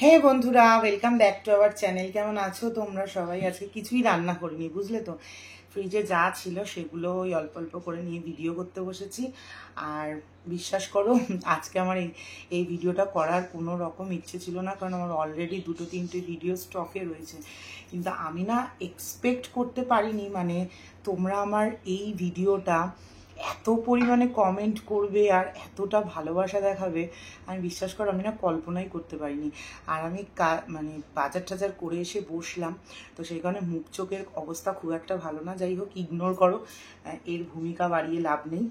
হে বন্ধুরা, welcome back to our channel. কেমন আছো তোমরা সবাই? আজকে কিছুই রান্না করিনি, বুঝলে তো। ফ্রিজে যা ছিল সেগুলো ওই অল্প অল্প করে নিয়ে ভিডিও করতে বসেছি। আর বিশ্বাস করো, আজকে আমার এই ভিডিওটা করার কোনো রকম ইচ্ছে ছিল না, কারণ আমার অলরেডি 2-3টে ভিডিও স্টকে রয়েছে। কিন্তু আমি না এক্সপেক্ট করতে পারিনি, মানে তোমরা আমার এই ভিডিওটা এত পরিমাণে কমেন্ট করবে আর এতটা ভালোবাসা দেখাবে। আমি বিশ্বাস করো, আমি না কল্পনাই করতে পারিনি। আর আমি মানে বাজার টাজার করে এসে বসলাম, তো সেই কারণে মুখ চোখের অবস্থা খুব একটা ভালো না। যাই হোক, ইগনোর করো, এর ভূমিকা বাড়িয়ে লাভ নেই।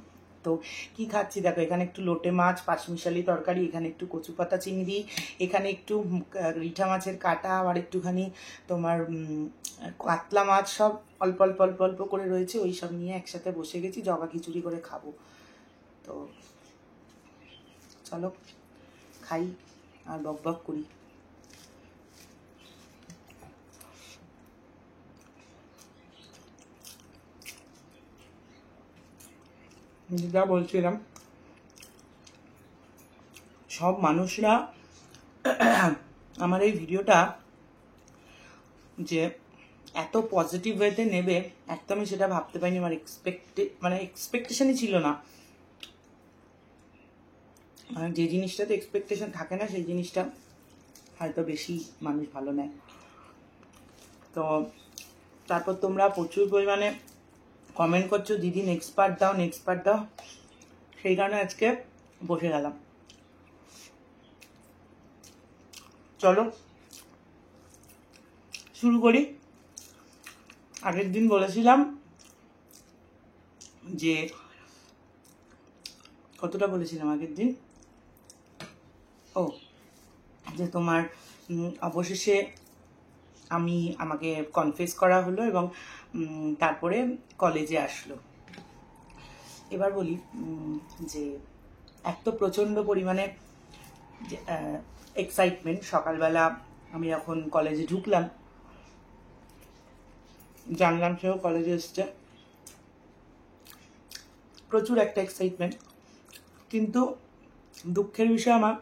তো কি খাচ্ছি দেখো, এখানে একটু লোটে মাছ, পাঁচমিশালি তরকারি, এখানে একটু কচু পাতা চিংড়ি, এখানে একটু রিঠা মাছের কাটা, আর একটুখানি তোমার কাতলা মাছ, সব অল্প অল্প অল্প অল্প করে রয়েছে। ওই সব নিয়ে একসাথে বসে গেছি, জগা খিচুড়ি করে খাবো। তো চলো খাই আর বক বক করি। যা বলছিলাম, সব মানুষরা আমার এই ভিডিওটা যে এত পজিটিভ ওয়েতে নেবে একদমই সেটা ভাবতে পারিনি। আমার এক্সপেকটেশনই ছিল না। যে জিনিসটাতে এক্সপেকটেশন থাকে না সেই জিনিসটা হয়তো বেশি মানুষ ভালো নেয়। তো তারপর তোমরা প্রচুর পরিমাণে কমেন্ট করছো, দিদি নেক্সট পার্ট দাও, নেক্সট পার্ট দাও। সেই কারণে আজকে বসে গেলাম। চলো শুরু করি। আগের দিন বলেছিলাম যে, কতটা বলেছিলাম আগের দিন, যে তোমার অবশেষে আমাকে কনফেস করা হলো এবং তারপরে কলেজে আসলো। এবার বলি যে এক তো প্রচণ্ড পরিমাণে এক্সাইটমেন্ট। সকালবেলা আমি যখন কলেজে ঢুকলাম, জানলাম সেও কলেজে এসছে, প্রচুর একটা এক্সাইটমেন্ট। কিন্তু দুঃখের বিষয়, আমার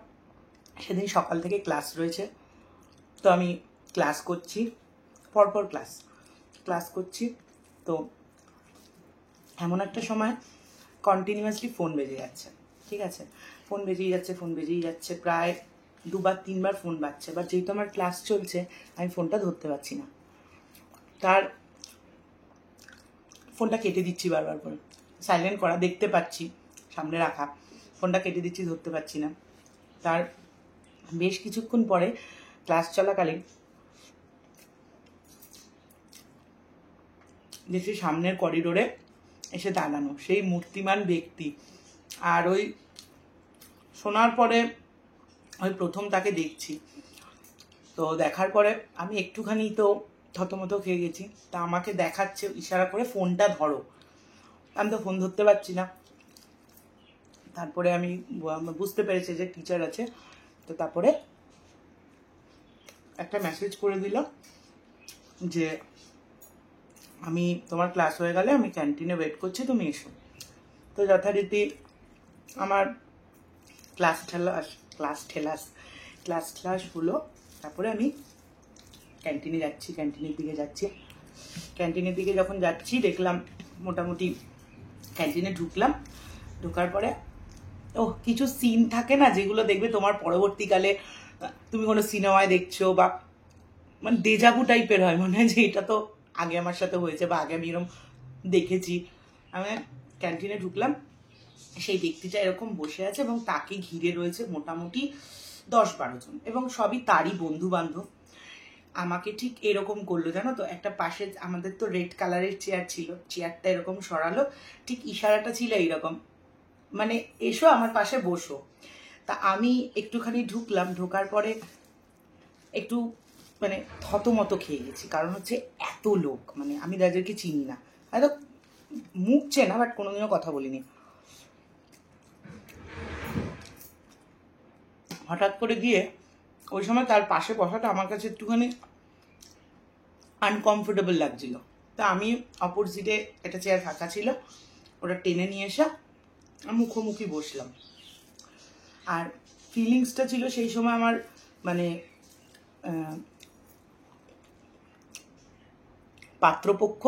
সেদিন সকাল থেকে ক্লাস রয়েছে। তো আমি ক্লাস করছি, পরপর ক্লাস করছি। তো এমন একটা সময় কন্টিনিউয়াসলি ফোন বেজে যাচ্ছে। ঠিক আছে, ফোন বেজেই যাচ্ছে, প্রায় 2-3বার ফোন বাজছে। এবার যেহেতু আমার ক্লাস চলছে, আমি ফোনটা ধরতে পারছি না। তার ফোনটা কেটে দিচ্ছি বারবার করে, সাইলেন্ট করা, দেখতে পাচ্ছি সামনে রাখা, ফোনটা কেটে দিচ্ছি, ধরতে পারছি না। তার বেশ কিছুক্ষণ পরে ক্লাস চলাকালীন দেখছি সামনের করিডোরে এসে দাঁড়ানো সেই মূর্তিমান ব্যক্তি। আর ওই শোনার পরে ওই প্রথম তাকে দেখছি। তো দেখার পরে আমি একটুখানি তো থতমত খেয়ে গেছি। তা আমাকে দেখাচ্ছে ইশারা করে, ফোনটা ধরো। আমি তো ফোন ধরতে পারছি না। তারপরে আমি বুঝতে পেরেছি যে টিচার আছে। তো তারপরে একটা মেসেজ করে দিল যে, আমি তোমার ক্লাস হয়ে গেলে আমি ক্যান্টিনে ওয়েট করছি, তুমি এসো। তো যথারীতি আমার ক্লাস হলো। তারপরে আমি ক্যান্টিনের দিকে যখন যাচ্ছি, দেখলাম মোটামুটি ক্যান্টিনে ঢোকার পরে কিছু সিন থাকে না, যেগুলো দেখবে তোমার পরবর্তীকালে তুমি কোনো সিনেমায় দেখছো, বা মানে ডেজাভু টাইপের হয়, মনে হয় যে এটা তো আগে আমার সাথে হয়েছে, বা আগে আমি এরকম দেখেছি। আমি ক্যান্টিনে ঢুকলাম, সেই ব্যক্তিটা এরকম বসে আছে এবং তাকে ঘিরে রয়েছে মোটামুটি 10-12 জন, এবং সবই তারই বন্ধু বান্ধব। আমাকে ঠিক এরকম করলো, জানো তো, একটা পাশে আমাদের তো রেড কালারের চেয়ার ছিল, চেয়ারটা এরকম সরালো, ঠিক ইশারাটা ছিল এইরকম, মানে এসো আমার পাশে বসো। তা আমি একটুখানি ঢোকার পরে একটু মানে থতমত খেয়ে গেছি, কারণ হচ্ছে এত লোক, মানে আমি যাদেরকে চিনি না, হয়তো মুখ চেনা, বাট কোনোদিনও কথা বলিনি। হঠাৎ করে গিয়ে ওই সময় তার পাশে বসাটা আমার কাছে একটুখানি আনকমফোর্টেবল লাগছিল। তা আমি অপোজিটে একটা চেয়ার ফাঁকা ছিল, ওটা টেনে নিয়ে এসে মুখোমুখি বসলাম। আর ফিলিংসটা ছিল সেই সময় আমার, মানে পাত্রপক্ষ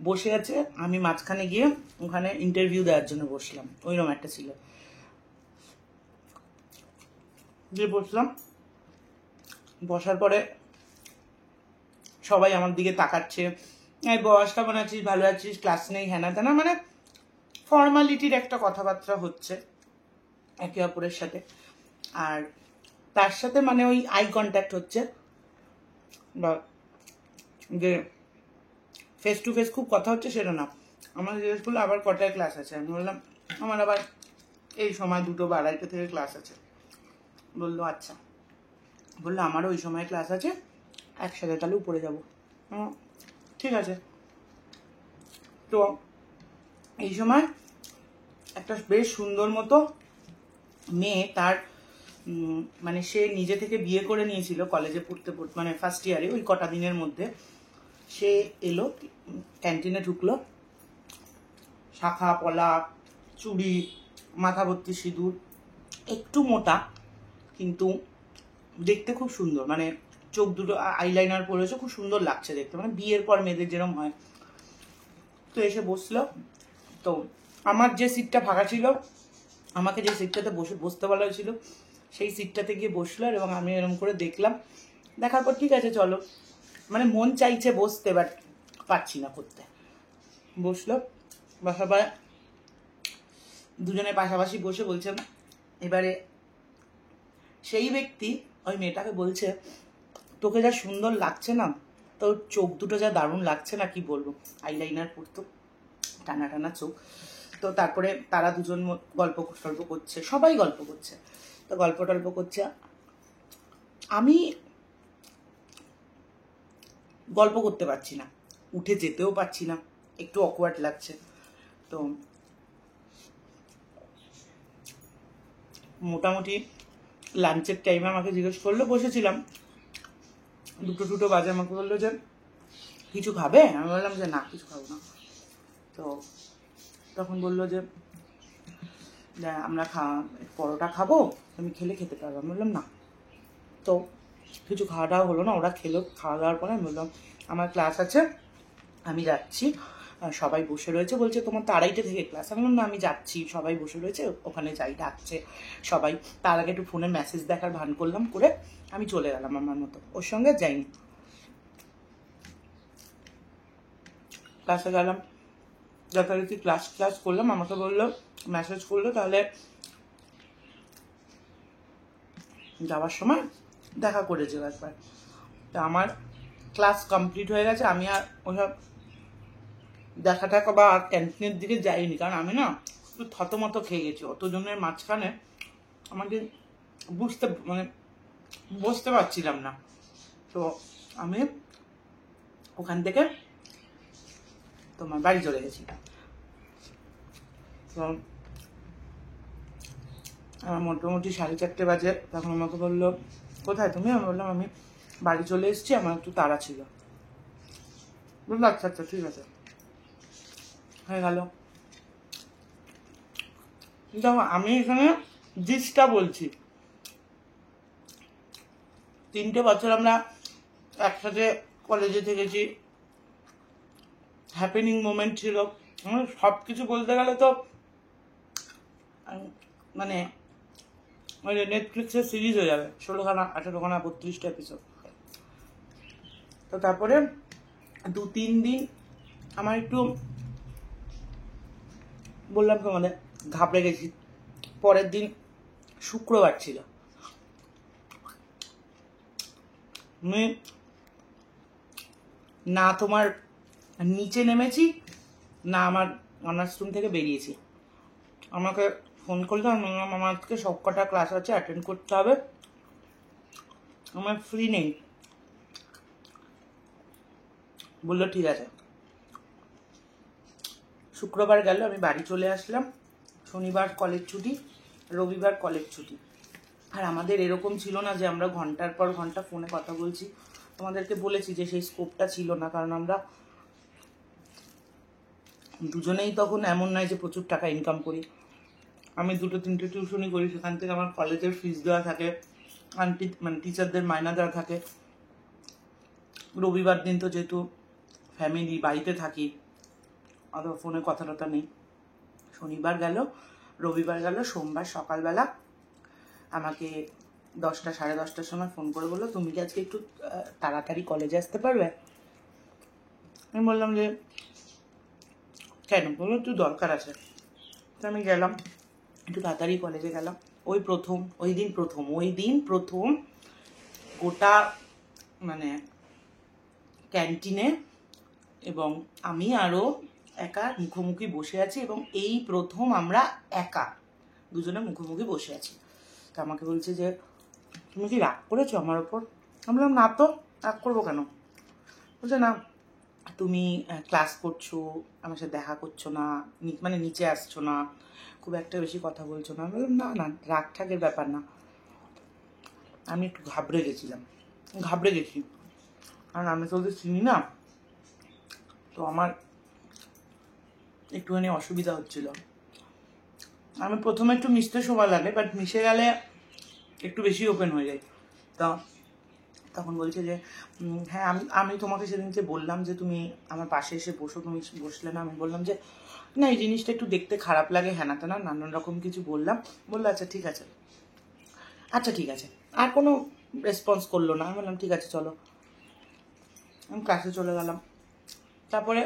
বসে আছে, আমি মাঝখানে গিয়ে ওখানে ইন্টারভিউ দেওয়ার জন্য বসলাম, ওইরকম একটা ছিল। গিয়ে বসলাম, বসার পরে সবাই আমার দিকে তাকাচ্ছে, এই বস কেমন আছিস, ভালো আছিস, ক্লাস নেই, হ্যানা তেনা, মানে ফর্মালিটির একটা কথাবার্তা হচ্ছে একে অপরের সাথে। আর তার সাথে মানে ওই আই কন্ট্যাক্ট হচ্ছে, বা যে ফেস টু ফেস খুব কথা হচ্ছে সেটা না। আমার জিজ্ঞেস করলো আবার কটায় ক্লাস আছে, আমি বললাম আমার আবার এই সময় 2টো বা 2:30 থেকে ক্লাস আছে। বললো আচ্ছা, বললো আমারও ওই সময় ক্লাস আছে, একসাথে তাহলে উপরে যাবো। ঠিক আছে। তো এই সময় একটা বেশ সুন্দর মতো মেয়ে, তার মানে সে নিজে থেকে বিয়ে করে নিয়েছিল কলেজে পড়তে পড়তে, মানে ফার্স্ট ইয়ারে, ওই কটা দিনের মধ্যে সে এলো, ক্যান্টিনে ঢুকলো, শাখা পলা, চুড়ি, মাথা ভর্তি সিঁদুর, একটু মোটা কিন্তু দেখতে খুব সুন্দর, মানে চোখ দুটো আইলাইনার পরেছে, খুব সুন্দর লাগছে দেখতে, মানে বিয়ের পর মেয়েদের যেরকম হয়। তো এসে বসলো। তো আমার যে সিটটা ফাঁকা ছিল, আমাকে যে সিটটাতে বসতে বলা হয়েছিল সেই সিটটাতে গিয়ে বসলো, এবং আমি এরকম করে দেখলাম, দেখার পর ঠিক আছে চলো, মানে মন চাইছে বসতে, বাট পারছি না করতে। বসলো, বসার পরে দুজনের পাশাপাশি বসে বলছে, এবারে সেই ব্যক্তি ওই মেয়েটাকে বলছে, তোকে যা সুন্দর লাগছে না, তোর চোখ দুটো যা দারুণ লাগছে না, কি বলবো, আইলাইনার পরতো, টানা টানা চোখ। তো তারপরে তারা দুজন গল্প টল্প করছে, সবাই গল্প করছে, তো গল্প টল্প করছে, আমি গল্প করতে পারছি না, উঠে যেতেও পারছি না, একটু অকওয়ার্ড লাগছে। তো মোটামুটি লাঞ্চের টাইমে আমাকে জিজ্ঞেস করলো, বসেছিলাম 2টো বাজে, আমাকে বললো যে কিছু খাবে, আমি বললাম যে না কিছু খাবো না। তো তখন বললো যে আমরা পরোটা খাবো, তুমি খেলে খেতে পারবো, আমি বললাম না। তো কিছু খাওয়া দাওয়া হলো না, ওরা খেলো, খাওয়া দাওয়ার পরে আমি বললাম আমার ক্লাস আছে, আমি যাচ্ছি, সবাই বসে রয়েছে, বলছে তোমার তো 2:30 থেকে ক্লাস, আমি বললাম না আমি যাচ্ছি, সবাই বসে রয়েছে, ওখানে যাই, ডাকছে সবাই। তার আগে একটু ফোনে মেসেজ দেখার ভান করলাম, করে আমি চলে গেলাম আমার মতো, ওর সঙ্গে যাইনি। ক্লাসে গেলাম, যথারীতি ক্লাস করলাম, আমাকে বললো, মেসেজ করলো তাহলে যাওয়ার সময় দেখা করে যেও একবার। তা আমার ক্লাস কমপ্লিট হয়ে গেছে, আমি আর ওসব দেখা টাকা বা ক্যান্টিনের দিকে যাইনি, কারণ আমি না একটু থতমত খেয়ে গেছি, অতজনের মাঝখানে আমাকে মানে বসতে পারছিলাম না। তো আমি ওখান থেকে তোমার বাড়ি চলে গেছি। তো আমার মোটামুটি 4:30 বাজে, তখন আমাকে বললো কোথায় তুমি, আমি বললাম আমি বাড়ি চলে এসেছি, আমার একটু তাড়া ছিল। বললো আচ্ছা আচ্ছা ঠিক আছে, হয়ে গেল। কিন্তু আমি এখানে জিসটা বলছি, 3টে বছর আমরা একসাথে কলেজে থেকেছি, হ্যাপেনিং মোমেন্ট ছিল, সব কিছু বলতে গেলে তো মানে ওই নেটফ্লিক্সের সিরিজ হয়ে যাবে, 16খানা 18খানা 32টা এপিসোড। তো তারপরে 2-3 দিন আমার একটু বললাম তো মানে ঘাবড়ে গেছি। পরের দিন শুক্রবার ছিল, আমি না তোমার নিচে নেমেছি, না আমার অনার্স রুম থেকে বেরিয়েছি। আমাকে ফোন করলো, আমি বললাম আমার আজকে সবকটা ক্লাস আছে, অ্যাটেন্ড করতে হবে, আমার ফ্রি নেই। বললো ঠিক আছে। শুক্রবার গেল, আমি বাড়ি চলে আসলাম, শনিবার কলেজ ছুটি, রবিবার কলেজ ছুটি। আর আমাদের এরকম ছিল না যে আমরা ঘন্টার পর ঘন্টা ফোনে কথা বলছি, তোমাদেরকে বলেছি যে সেই স্কোপটা ছিল না, কারণ আমরা দুজনেই তখন এমন নয় যে প্রচুর টাকা ইনকাম করি। আমি 2-3টে টিউশনই করি, সেখান থেকে আমার কলেজের ফিস দেওয়া থাকে, আন্টি মানে টিচারদের মাইনা দেওয়া থাকে। রবিবার দিন তো যেহেতু ফ্যামিলি বাড়িতে থাকি, অত ফোনে কথা টথা নেই। শনিবার গেল, রবিবার গেল, সোমবার সকালবেলা আমাকে 10টা সাড়ে 10টার সময় ফোন করে বললো, তুমি কি আজকে একটু তাড়াতাড়ি কলেজে আসতে পারবে? আমি বললাম যে কেন? বললো একটু দরকার আছে। তো আমি গেলাম, একটু তাড়াতাড়ি কলেজে গেলাম। ওই দিন প্রথম গোটা মানে ক্যান্টিনে এবং আমি আরও একা মুখোমুখি বসে আছি, এবং এই প্রথম আমরা একা দুজনে মুখোমুখি বসে আছি। তা আমাকে বলছে যে তুমি কি রাগ করেছো আমার ওপর? আমি বললাম না তো, রাগ করবো কেন? বলছে না, তুমি ক্লাস করছো, আমার সাথে দেখা করছো না, মানে নিচে আসছো না, খুব একটা বেশি কথা বলছো না। আমি বললাম না না, রাগ ঠাগের ব্যাপার না। আমি একটু ঘাবড়ে গেছি, কারণ আমি তো ওদের চিনি না, তো আমার একটুখানি অসুবিধা হচ্ছিল। আমি প্রথমে একটু মিশতে সময় লাগে, বাট মিশে গেলে একটু বেশি ওপেন হয়ে যায়। তা তখন বলছে যে হ্যাঁ, আমি তোমাকে সেদিনকে বললাম যে তুমি আমার পাশে এসে বসো, তুমি বসলে না। আমি বললাম যে না, এই জিনিসটা একটু দেখতে খারাপ লাগে, হ্যাঁ না তা না, নানান রকম কিছু বললাম। বললো আচ্ছা ঠিক আছে। আর কোনো রেসপন্স করলো না। আমি বললাম ঠিক আছে চলো। আমি ক্লাসে চলে গেলাম। তারপরে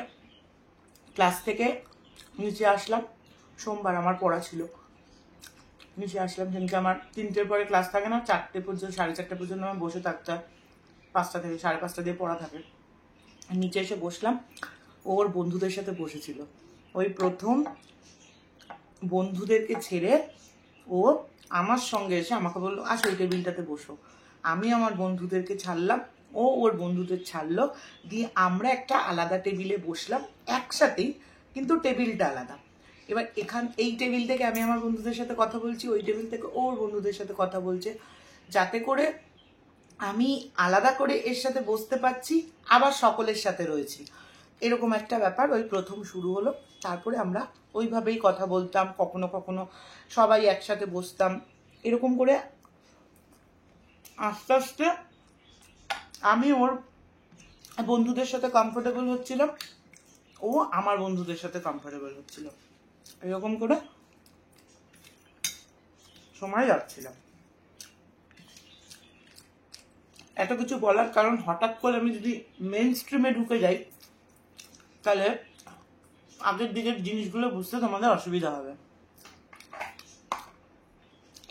ক্লাস থেকে নিচে আসলাম, সোমবার আমার পড়া ছিল। নিচে আসলাম, সেদিনকে আমার 3টের পরে ক্লাস থাকে না, 4টে পর্যন্ত, 4:30 পর্যন্ত আমার বসে থাকতে হয়। 5টা থেকে 5:30 দিয়ে পড়া থাকে। নিচে এসে বসলাম, ওর বন্ধুদের সাথে বসেছিল। ওই প্রথম বন্ধুদেরকে ছেড়ে ও আমার সঙ্গে এসে আমাকে বললো আসো ওই টেবিলটাতে বসো। আমি আমার বন্ধুদেরকে ছাড়লাম, ও ওর বন্ধুদের ছাড়লো, দিয়ে আমরা একটা আলাদা টেবিলে বসলাম একসাথেই, কিন্তু টেবিলটা আলাদা। এবার এই টেবিল থেকে আমি আমার বন্ধুদের সাথে কথা বলছি, ওই টেবিল থেকে ওর বন্ধুদের সাথে কথা বলছে, যাতে করে আমি আলাদা করে এর সাথে বসতে পারছি, আবার সকলের সাথে রয়েছি, এরকম একটা ব্যাপার ওই প্রথম শুরু হলো। তারপরে আমরা ওইভাবেই কথা বলতাম, কখনো কখনো সবাই একসাথে বসতাম, এরকম করে আস্তে আস্তে আমি ওর বন্ধুদের সাথে কমফোর্টেবল হচ্ছিলাম, ও আমার বন্ধুদের সাথে কমফোর্টেবল হচ্ছিল, এরকম করে সময় যাচ্ছিলাম। এত কিছু বলার কারণ, হঠাৎ করে আমি যদি মেন স্ট্রিমে ঢুকে যাই তাহলে আগের দিকের জিনিসগুলো বুঝতে তোমাদের অসুবিধা হবে।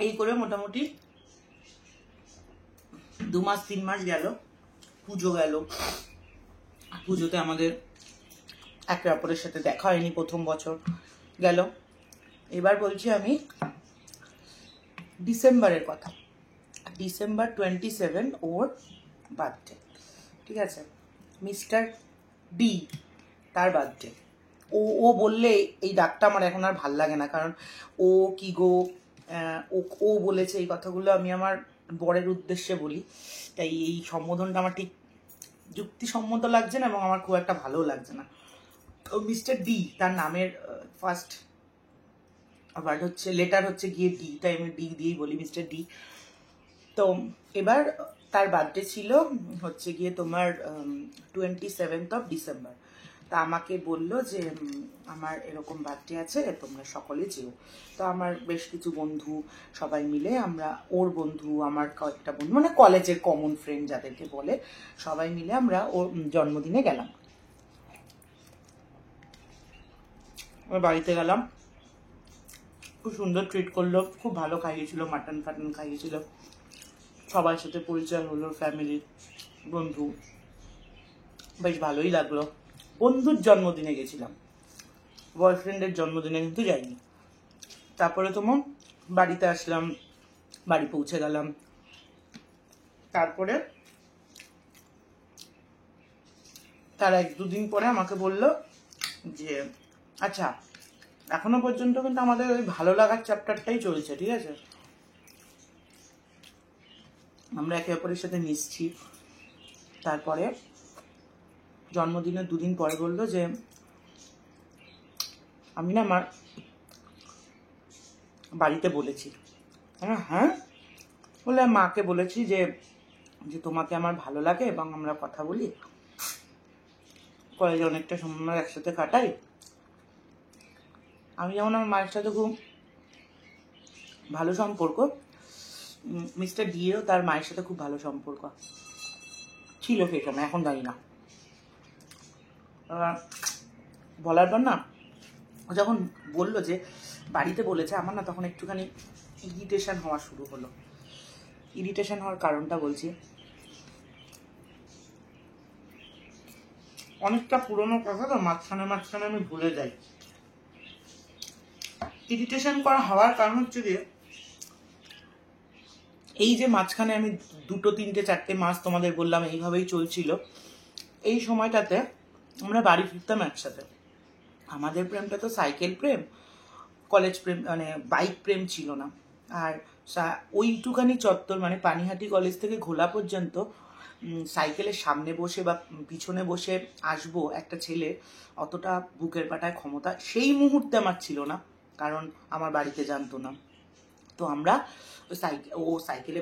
এই করে মোটামুটি 2 মাস 3 মাস গেল, পুজো গেল। পুজোতে আমাদের একে অপরের সাথে দেখা হয়নি, প্রথম বছর গেল। এবার বলছি আমি ডিসেম্বরের কথা। ডিসেম্বর 27 ওর বার্থডে, ঠিক আছে? মিস্টার ডি তার বার্থডে। ও বললে এই ডাকটা আমার এখন আর ভাল লাগে না, কারণ ও কি গো, ও বলেছে, এই কথাগুলো আমি আমার বরের উদ্দেশ্যে বলি, তাই এই সম্বোধনটা আমার ঠিক যুক্তিসম্মত লাগছে না, এবং আমার খুব একটা ভালো লাগছে না। ও মিস্টার ডি, তার নামের ফার্স্ট ওয়ার্ড হচ্ছে, লেটার হচ্ছে গিয়ে ডি, তাই আমি ডি দিয়েই বলি, মিস্টার ডি। তো এবার তার বার্থডে ছিল হচ্ছে গিয়ে তোমার 27 ডিসেম্বর। তা আমাকে বললো যে আমার এরকম বার্থডে আছে, তোমরা সকলে যেও। তো আমার বেশ কিছু বন্ধু সবাই মিলে, আমরা ওর বন্ধু, আমার কয়েকটা বন্ধু, মানে কলেজের কমন ফ্রেন্ড যাদেরকে বলে, সবাই মিলে আমরা ওর জন্মদিনে গেলাম। ওর বাড়িতে গেলাম, খুব সুন্দর ট্রিট করলো, খুব ভালো খাইয়েছিল, মাটন ফাটন খাইয়েছিল, সবার সাথে পরিচয় হলো, ফ্যামিলির বন্ধু, বেশ ভালোই লাগলো। বন্ধুর জন্মদিনে গেছিলাম, বয়ফ্রেন্ডের জন্মদিনে কিন্তু যাইনি। তারপরে তোমার বাড়িতে আসলাম, বাড়ি পৌঁছে গেলাম। তারপরে তার 1-2 দিন পরে আমাকে বলল যে আচ্ছা, এখনো পর্যন্ত কিন্তু আমাদের ওই ভালো লাগার চ্যাপ্টারটাই চলছে, ঠিক আছে? আমরা একে অপরের সাথে মিশছি। তারপরে জন্মদিনের 2 দিন পরে বললো যে আমি না আমার বাড়িতে বলেছি। হ্যাঁ, বলে মাকে বলেছি যে যে তোমাকে আমার ভালো লাগে এবং আমরা কথা বলি, কলেজে অনেকটা সময় একসাথে কাটাই। আমি যেমন আমার মায়ের সাথে খুব ভালো সম্পর্ক, মিস্টার ডিও তার মায়ের সাথে খুব ভালো সম্পর্ক ছিল সেই সময়, এখন জানি না। বলার পর না ও যখন বললো যে বাড়িতে বলেছে, আমার না তখন একটুখানি ইরিটেশন হওয়া শুরু হলো। ইরিটেশন হওয়ার কারণটা বলছি, অনেকটা পুরোনো কথা তো, মাঝখানে মাঝখানে আমি ভুলে যাই। ইরিটেশন করা হওয়ার কারণ হচ্ছে যে এই যে মাঝখানে আমি 2, 3, 4 মাস তোমাদের বললাম এইভাবেই চলছিল। এই সময়টাতে আমরা বাড়ি ফিরতাম একসাথে। আমাদের প্রেমটা তো সাইকেল প্রেম, কলেজ প্রেম, মানে বাইক প্রেম ছিল না। আর ওইটুখানি চত্বর, মানে পানিহাটি কলেজ থেকে ঘোলা পর্যন্ত সাইকেলের সামনে বসে বা পিছনে বসে আসবো একটা ছেলে, অতটা বুকের পাটায় ক্ষমতা সেই মুহূর্তে আমার ছিল না, কারণ আমার বাড়িতে জানতো না। তো আমরা ও সাইকেলে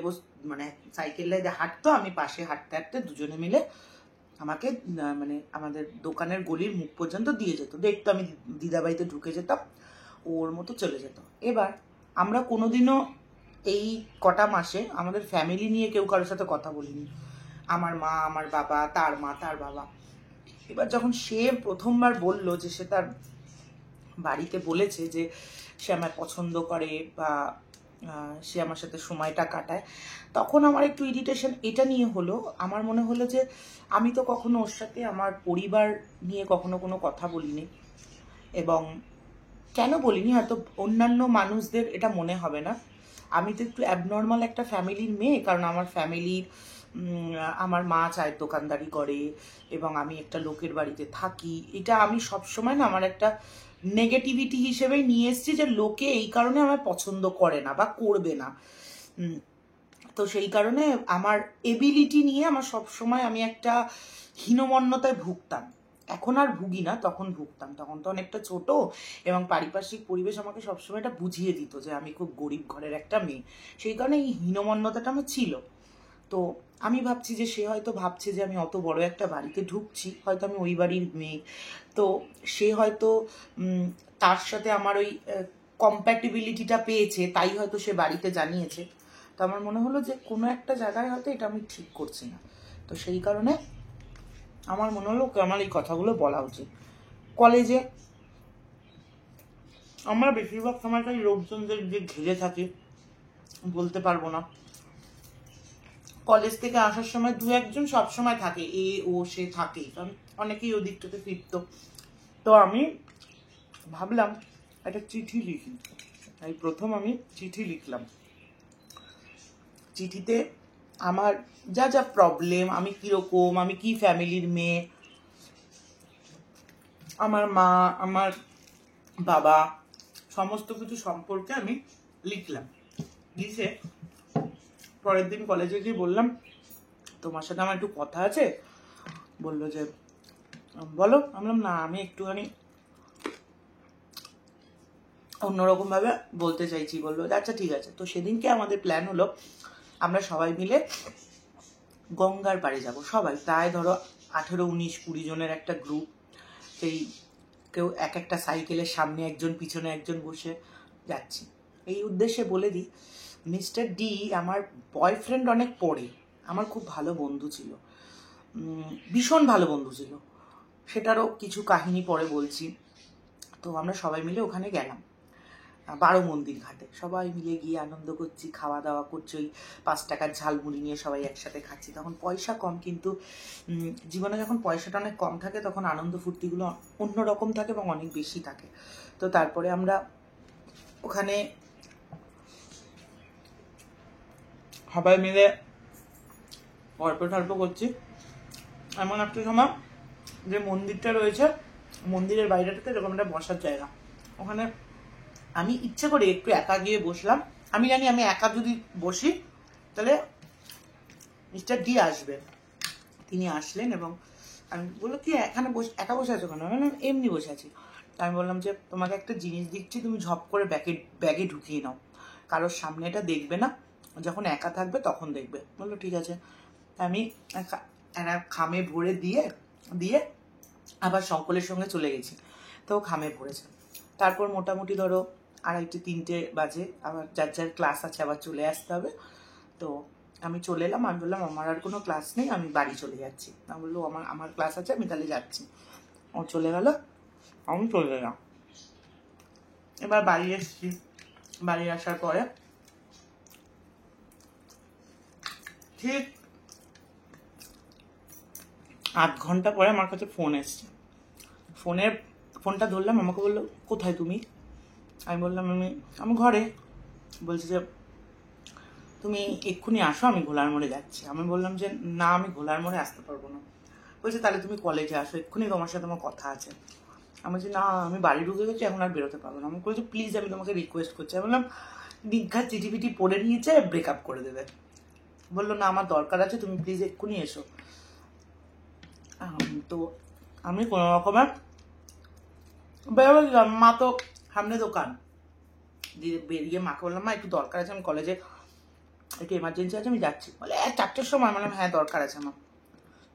মানে সাইকেলে হাঁটতো, আমি পাশে হাঁটতে হাঁটতে দুজনে মিলে আমাকে মানে আমাদের দোকানের গলির মুখ পর্যন্ত দিয়ে যেত, দেখতো আমি দিদাবাড়িতে ঢুকে যেতাম, ওর মতো চলে যেত। এবার আমরা কোনোদিনও এই কটা মাসে আমাদের ফ্যামিলি নিয়ে কেউ কারোর সাথে কথা বলিনি। আমার মা, আমার বাবা, তার মা, তার বাবা। এবার যখন সে প্রথমবার বলল যে সে তার বাড়িতে বলেছে যে সে আমায় পছন্দ করে বা সে আমার সাথে সময়টা কাটায়, তখন আমার একটু ইরিটেশন এটা নিয়ে হলো। আমার মনে হলো যে আমি তো কখনো ওর সাথে আমার পরিবার নিয়ে কখনো কোনো কথা বলিনি, এবং কেন বলিনি হয়তো অন্যান্য মানুষদের এটা মনে হবে না। আমি তো একটু অ্যাবনর্মাল একটা ফ্যামিলির মেয়ে, কারণ আমার ফ্যামিলির আমার মা চায়ের দোকানদারি করে এবং আমি একটা লোকের বাড়িতে থাকি। এটা আমি সবসময় না আমার একটা নেগেটিভিটি হিসেবেই নিয়ে এসেছি যে লোকে এই কারণে আমায় পছন্দ করে না বা করবে না। তো সেই কারণে আমার এবিলিটি নিয়ে আমার সবসময় আমি একটা হীনমন্যতায় ভুগতাম। এখন আর ভুগি না, তখন ভুগতাম। তখন তো অনেকটা ছোট এবং পারিপার্শ্বিক পরিবেশ আমাকে সবসময় এটা বুঝিয়ে দিত যে আমি খুব গরিব ঘরের একটা মেয়ে। সেই কারণে এই হীনমন্যতাটা আমার ছিল। তো আমি ভাবছি যে সে হয়তো ভাবছে যে আমি অত বড় একটা বাড়িতে ঢুকছি, হয়তো আমি ওই বাড়ির মেয়ে, তো সে হয়তো তার সাথে আমার ওই কম্প্যাটিবিলিটিটা পেয়েছে, তাই হয়তো সে বাড়িতে জানিয়েছে। তো আমার মনে হলো যে কোনো একটা জায়গায় হয়তো এটা আমি ঠিক করছি না। তো সেই কারণে আমার মনে হলো আমার এই কথাগুলো বলা উচিত। কলেজে আমরা বেশিরভাগ সময়টাই লোকজনদের যে ঘিরে থাকি বলতে পারবো না। কলেজ থেকে আসার সময় 2-1 জন সবসময় থাকে, ও সে থাকে, কারণ অনেকেই ওদিকটাতে ফিরত। তো আমি ভাবলাম একটা চিঠি লিখি। এই প্রথম আমি চিঠি লিখলাম। চিঠিতে আমার যা যা প্রবলেম, আমি কিরকম, আমি কি ফ্যামিলির মেয়ে, আমার মা, আমার বাবা, সমস্ত কিছু সম্পর্কে আমি লিখলাম। লিখে পরের দিন কলেজে গিয়ে বললাম তোমার সাথে আমার একটু কথা আছে। বললো যে বলো। আমি বললাম না, আমি একটুখানি অন্যরকম ভাবে বলতে চাইছি। বললো আচ্ছা ঠিক আছে। তো সেদিনকে আমাদের প্ল্যান হলো আমরা সবাই মিলে গঙ্গার পাড়ে যাব। সবাই প্রায় ধরো 18, 19, 20 জনের একটা গ্রুপ। সেই কেউ এক একটা সাইকেলের সামনে একজন, পিছনে একজন বসে যাচ্ছি। এই উদ্দেশ্যে বলে দিই, মিস্টার ডি আমার বয়ফ্রেন্ড অনেক পরে, আমার খুব ভালো বন্ধু ছিল, ভীষণ ভালো বন্ধু ছিল। সেটারও কিছু কাহিনী পরে বলছি। তো আমরা সবাই মিলে ওখানে গেলাম 12 মন্দির ঘাটে। সবাই মিলে গিয়ে আনন্দ করছি, খাওয়া দাওয়া করছি, ওই 5 টাকার ঝালমুড়ি নিয়ে সবাই একসাথে খাচ্ছি। তখন পয়সা কম, কিন্তু জীবনে যখন পয়সাটা অনেক কম থাকে তখন আনন্দ ফুর্তিগুলো অন্যরকম থাকে এবং অনেক বেশি থাকে। তো তারপরে আমরা ওখানে সবাই মিলে গল্প টল্প করছি। এমন একটা সময় যে মন্দিরটা রয়েছে, মন্দিরের বাইরেটাতে এরকম একটা বসার জায়গা, ওখানে আমি ইচ্ছে করে একটু একা গিয়ে বসলাম। আমি জানি আমি একা যদি বসি তাহলে মিস্টার ডি আসবেন। তিনি আসলেন এবং আমি বললো কি এখানে একা বসে আছো কেন? আমি এমনি বসে আছি। আমি বললাম যে তোমাকে একটা জিনিস দিচ্ছি, তুমি ঝপ করে ব্যাগে ঢুকিয়ে নাও, কারোর সামনে এটা দেখবে না, যখন একা থাকবে তখন দেখবে। বললো ঠিক আছে। আমি একটা খামে ভরে দিয়ে দিয়ে আবার সকলের সঙ্গে চলে গেছি, তো খামে ভরেছে। তারপর মোটামুটি ধরো 2:30-3টে বাজে, আবার যার যার ক্লাস আছে আবার চলে আসতে হবে। তো আমি চলে এলাম, আমি বললাম আমার আর কোনো ক্লাস নেই, আমি বাড়ি চলে যাচ্ছি। আমি বললো আমার ক্লাস আছে, আমি তাহলে যাচ্ছি। ও চলে গেল, আমি চলে গেলাম। এবার বাড়ি এসেছি, বাড়ি আসার পরে ঠিক 8 ঘন্টা পরে আমার কাছে ফোন এসছে। ফোনটা ধরলাম, আমাকে বললো কোথায় তুমি? আমি বললাম আমি ঘরে। বলছে যে তুমি এক্ষুনি আসো, আমি ঘোলার মোড়ে যাচ্ছি। আমি বললাম যে না, আমি ঘোলার মোড়ে আসতে পারবো না। বলছে তাহলে তুমি কলেজে আসো, এক্ষুনি তোমার সাথে আমার কথা আছে। আমি বলছি না, আমি বাড়ি ঢুকে গেছি, এখন আর বেরোতে পারবো না। আমি বলছি প্লিজ, আমি তোমাকে রিকোয়েস্ট করছি। আমি বললাম দীঘার চিঠিপিটি পড়ে নিয়েছে, ব্রেকআপ করে দেবে। বললো না, আমার দরকার আছে, তুমি প্লিজ এক্ষুনি এসো। তো আমি কোনো রকমে বেরোলাম। মা তো সামনে দোকান দিয়ে বেরিয়ে মাকে বললাম মা একটু দরকার আছে, আমি কলেজে একটু এমার্জেন্সি আছে, আমি যাচ্ছি। বলে 4টের সময়। বললাম হ্যাঁ দরকার আছে আমার।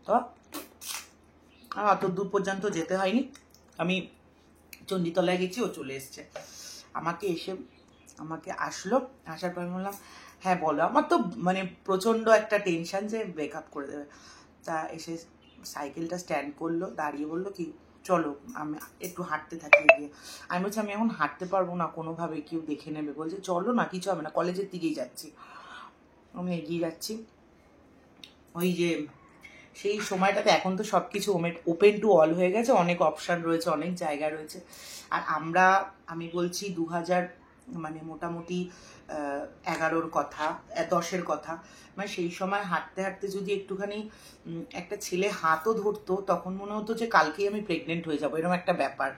তো অত দূর পর্যন্ত যেতে হয়নি, আমি চণ্ডীতলায় গেছি, ও চলে এসছে। আমাকে আসলো, আসার পর বললাম হ্যাঁ বলো। আমার তো মানে প্রচণ্ড একটা টেনশন যে ব্রেকআপ করে দেবে। তা এসে সাইকেলটা স্ট্যান্ড করলো, দাঁড়িয়ে বললো কি চলো আমি একটু হাঁটতে থাকি গিয়ে। আমি বলছি আমি এখন হাঁটতে পারবো না, কোনোভাবে কেউ দেখে নেবে। বলছে চলো না, কিছু হবে না, কলেজের দিকেই যাচ্ছি। আমি এগিয়ে যাচ্ছি। ওই যে সেই সময়টাতে, এখন তো সব কিছু ওপেন টু অল হয়ে গেছে, অনেক অপশান রয়েছে, অনেক জায়গা রয়েছে। আর আমি বলছি 2000 মানে মোটামুটি 11-র কথা, 10-এর কথা। মানে সেই সময় হাঁটতে হাঁটতে যদি একটুখানি একটা ছেলে হাতও ধরতো, তখন মনে হতো যে কালকেই আমি প্রেগনেন্ট হয়ে যাবো, এরকম একটা ব্যাপার।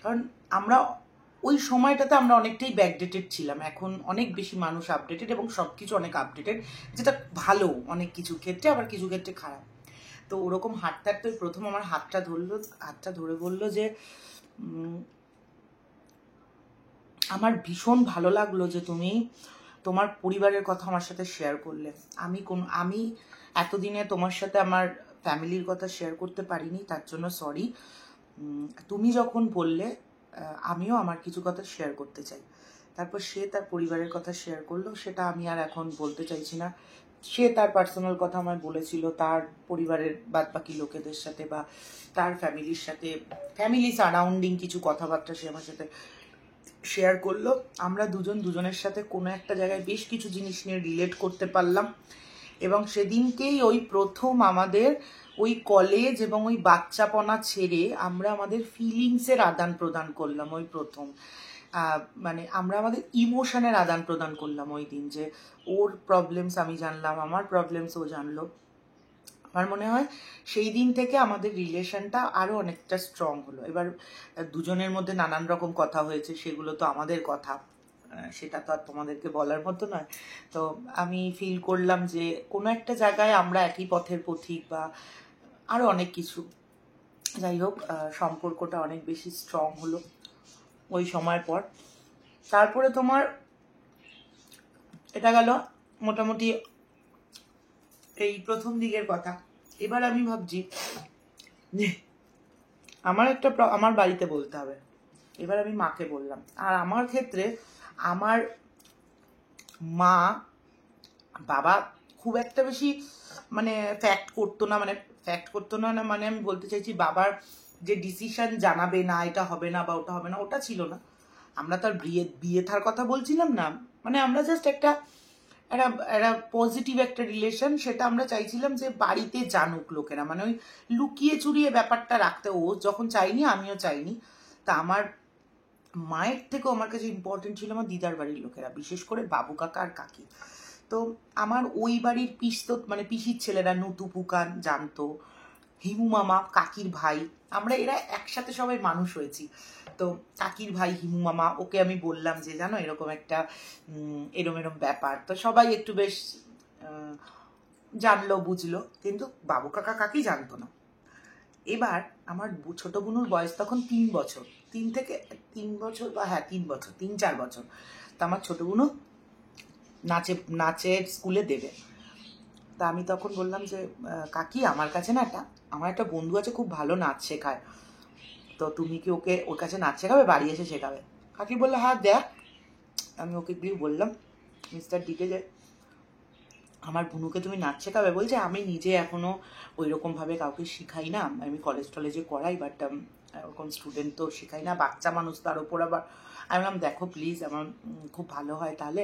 কারণ আমরা ওই সময়টাতে আমরা অনেকটাই ব্যাকডেটেড ছিলাম। এখন অনেক বেশি মানুষ আপডেটেড, এবং সব কিছু অনেক আপডেটেড, যেটা ভালো অনেক কিছু ক্ষেত্রে, আবার কিছু ক্ষেত্রে খারাপ। তো ওরকম হাঁটতে হাঁটতে প্রথম আমার হাতটা ধরে বললো যে আমার ভীষণ ভালো লাগলো যে তুমি তোমার পরিবারের কথা আমার সাথে শেয়ার করলে। আমি এতদিনে তোমার সাথে আমার ফ্যামিলির কথা শেয়ার করতে পারিনি, তার জন্য সরি। তুমি যখন বললে, আমিও আমার কিছু কথা শেয়ার করতে চাই। তারপর সে তার পরিবারের কথা শেয়ার করলো, সেটা আমি আর এখন বলতে চাইছি না। সে তার পার্সোনাল কথা আমায় বলেছিল, তার পরিবারের বাদ বাকি লোকেদের সাথে বা তার ফ্যামিলির সাথে, ফ্যামিলি সারাউন্ডিং কিছু কথাবার্তা সে আমার সাথে শেয়ার করলো। আমরা দুজনের সাথে কোনো একটা জায়গায় বেশ কিছু জিনিস নিয়ে রিলেট করতে পারলাম। এবং সেদিনকেই ওই প্রথম আমাদের ওই কলেজ এবং ওই বাচ্চাপনা ছেড়ে আমরা আমাদের ফিলিংসের আদান প্রদান করলাম। ওই প্রথম মানে আমরা আমাদের ইমোশনের আদান প্রদান করলাম ওই দিন, যে ওর প্রবলেমস আমি জানলাম, আমার প্রবলেমস ও জানলো। আমার মনে হয় সেই দিন থেকে আমাদের রিলেশনটা আরও অনেকটা স্ট্রং হলো। এবার দুজনের মধ্যে নানান রকম কথা হয়েছে, সেগুলো তো আমাদের কথা, সেটা তো আর তোমাদেরকে বলার মতো নয়। তো আমি ফিল করলাম যে কোনো একটা জায়গায় আমরা একই পথের পথিক, বা আরও অনেক কিছু। যাই হোক, সম্পর্কটা অনেক বেশি স্ট্রং হলো ওই সময়ের পর। তারপরে তোমার এটা গেল মোটামুটি এই প্রথম দিকের কথা। এবার আমি ভাবছি যে আমার বাড়িতে বলতে হবে। এবার আমি মাকে বললাম। আর আমার ক্ষেত্রে আমার মা বাবা খুব একটা বেশি মানে ফ্যাক্ট করতো না, মানে আমি বলতে চাইছি বাবার যে ডিসিশন জানাবে না, এটা হবে না বা ওটা হবে না, ওটা ছিল না। আমরা তো আর বিয়ে থার কথা বলছিলাম না, মানে আমরা জাস্ট একটা পজিটিভ একটা রিলেশন, সেটা আমরা চাইছিলাম যে বাড়িতে জানুক লোকেরা, মানে ওই লুকিয়ে চুরিয়ে ব্যাপারটা রাখতে ও যখন চাইনি, আমিও চাইনি। তা আমার মায়ের থেকেও আমার কাছে ইম্পর্টেন্ট ছিল আমার দিদার বাড়ির লোকেরা, বিশেষ করে বাবু কাকা আর কাকি। তো আমার ওই বাড়ির পিসির ছেলেরা নতু পুকান জানতো, হিমু মামা কাকির ভাই, আমরা এরা একসাথে সবাই মানুষ হয়েছি। তো কাকির ভাই হিমু মামা, ওকে আমি বললাম যে জানো এরকম একটা এরম ব্যাপার। তো সবাই একটু বেশ জানলো বুঝলো, কিন্তু বাবু কাকা কাকি জানতো না। এবার আমার ছোট বোনুর বয়স তখন 3 বছর, 3 বছর বা হ্যাঁ 3 বছর, 3-4 বছর। তা আমার ছোট বোনু নাচের স্কুলে দেবে। তা আমি তখন বললাম যে কাকি আমার কাছে না আমার একটা বন্ধু আছে খুব ভালো নাচ শেখায়, তো তুমি কি ওর কাছে নাচ শেখাবে, বাড়ি এসে শেখাবে? কাকি বললো হ্যাঁ দেখ। আমি ওকে গিয়ে বললাম মিস্টার ডিকে যে আমার বুনুকে তুমি নাচ শেখাবে? বলছে আমি নিজে এখনো ওই রকমভাবে কাউকে শিখাই না, আমি কলেজে করাই, বাট ওরকম স্টুডেন্ট তো শেখাই না, বাচ্চা মানুষ, তার ওপর আবার। আমি বললাম দেখো প্লিজ, আমার খুব ভালো হয় তাহলে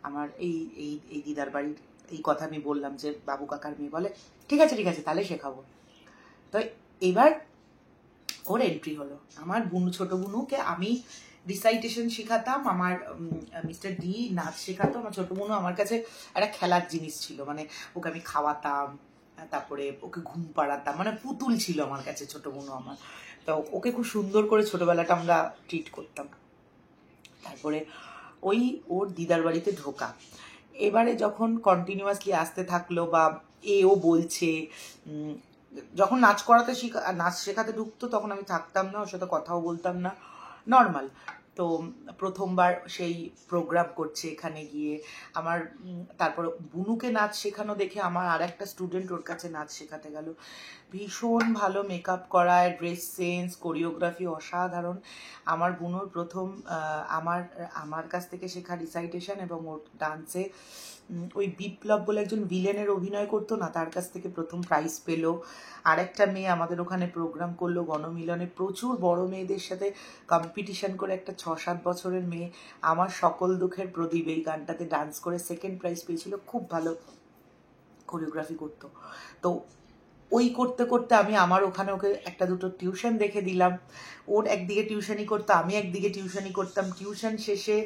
আমার এই এই এই দিদার বাড়ির এই কথা আমি বললাম যে বাবু কাকার মেয়ে বলে ঠিক আছে তাহলে শেখাবো। তো এবার ওর এন্ট্রি হলো। আমার ছোট বুনুকে আমি রিসাইটেশন শেখাতাম, আমার মিস্টার ডি নাচ শেখাতো, আমার ছোট বুনু আমার কাছে একটা খেলার জিনিস ছিল, মানে ওকে আমি খাওয়াতাম, তারপরে ওকে ঘুম পাড়াতাম, মানে পুতুল ছিল আমার কাছে ছোট বুনু আমার। তো ওকে খুব সুন্দর করে ছোটবেলাটা আমরা ট্রিট করতাম। তারপরে ওর দিদার বাড়িতে ঢোকা, এবারে যখন কন্টিনিউয়াসলি আসতে থাকলো বা ও বলছে, যখন নাচ শেখাতে ঢুকতো তখন আমি থাকতাম না, ওর সাথে কথাও বলতাম না, নর্মাল। তো প্রথমবার সেই প্রোগ্রাম করছে এখানে গিয়ে আমার, তারপর বুনুকে নাচ শেখানো দেখে আমার আর একটা স্টুডেন্ট ওর কাছে নাচ শেখাতে গেল, ভীষণ ভালো মেকআপ করায়, ড্রেস সেন্স, কোরিওগ্রাফি অসাধারণ। আমার বুনুর প্রথম আমার কাছ থেকে শেখা রিসাইটেশন এবং ওর ডান্সে ওই বিপ্লব বলে একজন ভিলেনের অভিনয় করতো না, তার কাছ থেকে প্রথম প্রাইজ পেলো। আর একটা মেয়ে আমাদের ওখানে প্রোগ্রাম করলো গণমিলনে, প্রচুর বড় মেয়েদের সাথে কম্পিটিশন করে, একটা 6-7 বছরের মেয়ে আমার সকল দুঃখের প্রদীপ এই গানটাতে ডান্স করে সেকেন্ড প্রাইজ পেয়েছিল, খুব ভালো কোরিওগ্রাফি করতো। তো ওই করতে করতে আমি আমার ওখানে ওকে একটা দুটো টিউশন দেখে দিলাম, ওর একদিকে টিউশনি করতো, আমি একদিকে টিউশনি করতাম। টিউশন শেষে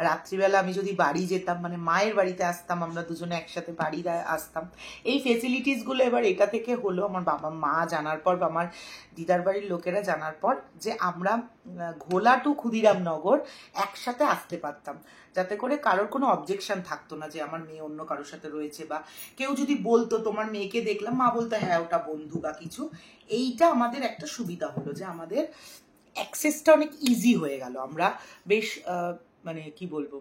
রাত্রিবেলা আমি যদি বাড়ি যেতাম, মানে মায়ের বাড়িতে আসতাম, আমরা দুজনে একসাথে বাড়ি আসতাম। এই ফেসিলিটিসগুলো এবার এটা থেকে হলো আমার বাবা মা জানার পর বা আমার দিদার বাড়ির লোকেরা জানার পর, যে আমরা ঘোলা টু ক্ষুদিরামনগর একসাথে আসতে পারতাম, যাতে করে কারোর কোনো অবজেকশন থাকতো না যে আমার মেয়ে অন্য কারোর সাথে রয়েছে, বা কেউ যদি বলতো তোমার মেয়েকে দেখলাম, মা বলতো হ্যাঁ ওটা বন্ধু বা কিছু। এইটা আমাদের একটা সুবিধা হলো যে আমাদের অ্যাক্সেসটা অনেক ইজি হয়ে গেল, আমরা বেশ মানে কি বলবো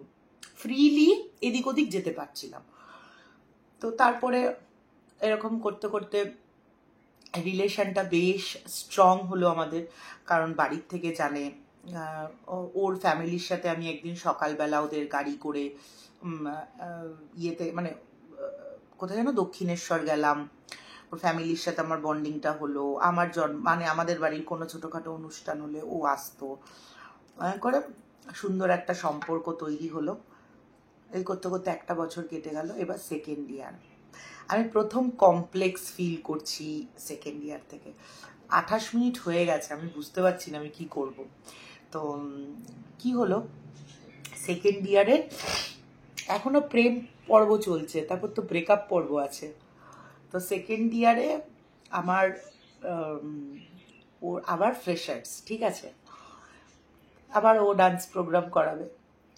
ফ্রিলি এদিক ওদিক যেতে পারছিলাম। তো তারপরে এরকম করতে করতে রিলেশনটা বেশ স্ট্রং হলো আমাদের, কারণ বাড়ির থেকে জানে। ওর ফ্যামিলির সাথে আমি একদিন সকালবেলা ওদের গাড়ি করে ইয়েতে, মানে কোথায় যেন দক্ষিণেশ্বর গেলাম, ওর ফ্যামিলির সাথে আমার বন্ডিংটা হলো। আমার মানে আমাদের বাড়ির কোনো ছোটোখাটো অনুষ্ঠান হলে ও আসতো, করে সুন্দর একটা সম্পর্ক তৈরি হলো। এই করতে করতে একটা বছর কেটে গেল, এবার সেকেন্ড ইয়ার। আমি প্রথম কমপ্লেক্স ফিল করছি সেকেন্ড ইয়ার থেকে। 28 মিনিট হয়ে গেছে, আমি বুঝতে পারছি না আমি কি করব। তো কি হলো, সেকেন্ড ইয়ারে এখনো প্রেম পর্ব চলছে, তারপর তো ব্রেকআপ পর্ব আছে। তো সেকেন্ড ইয়ারে আমার ওর আবার ফ্রেশার্স, ঠিক আছে, আবার ও ডান্স প্রোগ্রাম করাবে।